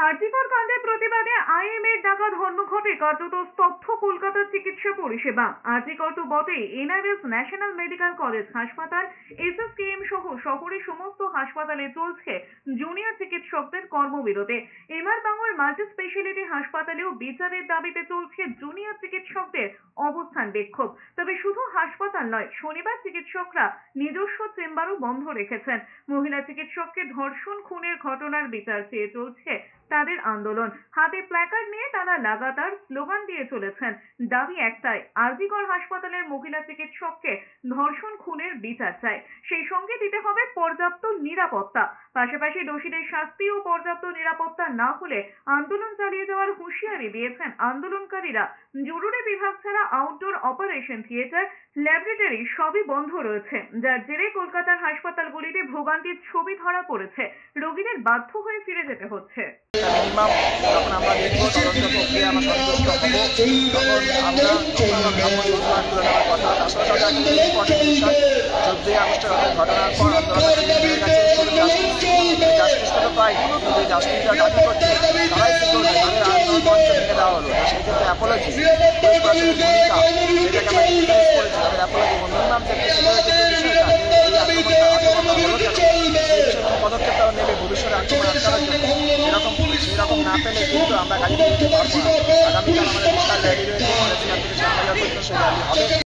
আরজিকর কাণ্ডের প্রতিবাদে আইএমএর ডাকা ধর্মঘটে কার্যত স্তব্ধ কলকাতার চিকিৎসা পরিষেবা। আরজিকর তো বটেই, এনআরএস ন্যাশনাল মেডিকেল কলেজ হাসপাতাল, এসএসকেএম সহ শহরের সমস্ত হাসপাতালে চলছে জুনিয়র চিকিৎসকদের কর্মবিরতি। এমআর বাঙুর মাল্টি স্পেশালিটি হাসপাতালেও বিচারের দাবিতে চলছে জুনিয়র চিকিৎসকদের অবস্থান বিক্ষোভ। তবে শুধু হাসপাতাল নয়, শনিবার চিকিৎসকরা নিজস্ব চেম্বারও বন্ধ রেখেছেন। মহিলা চিকিৎসককে ধর্ষণ খুনের ঘটনার বিচার চেয়ে চলছে তাদের আন্দোলন। হাতে প্ল্যাকার্ড নিয়ে তারা লাগাতার স্লোগান দিয়ে চলেছেন। দাবি একটাই, আরজিকর হাসপাতালের মহিলা চিকিৎসককে ধর্ষণ খুনের বিচার চাই। সেই সঙ্গে দিতে হবে পর্যাপ্ত নিরাপত্তা। পাশাপাশি দোষীদের শাস্তি ও পর্যাপ্ত নিরাপত্তা না হলে আন্দোলন চালিয়ে যাওয়ার হুঁশিয়ারি দিয়েছেন আন্দোলনকারীরা। জরুরি বিভাগ ছাড়া আউটডোর অপারেশন থিয়েটার, ল্যাবরেটরি সবই বন্ধ রয়েছে, যার জেরে কলকাতার হাসপাতালগুলিতে ভোগান্তির ছবি ধরা পড়েছে। রোগীদের বাধ্য হয়ে ফিরে যেতে হচ্ছে। মিনিমাম যখন আমরা দেখব তদন্ত প্রক্রিয়া আমরা সন্তুষ্ট হব, তখন আমরা আন্দোলনের কথা তারপরে ইম্পর্টেন্ট বিষয় 14 আগস্টের ঘটনার পর জাস্টিসটা পাই, যে জাস্টিসটা দাবি করছে তারাই কি করবে, তাদের আন্দোলন মঞ্চ ভেঙে দেওয়া হলো। সেক্ষেত্রে অ্যাপোলজি ভূমিকা সেটাকে আমরা ইউটিলাইজ করেছি, তাদের অ্যাপোলজি মিনিমাম পদক্ষেপটাও নেবে ভবিষ্যতে আক্রমণ আটকানোর জন্য। সেরকম না পেলে কিন্তু আমরা গাড়ি নিতে পারবো না। আগামীকাল আমাদের বিশাল র্যালি রয়েছে, সেখান থেকে সামনে হবে।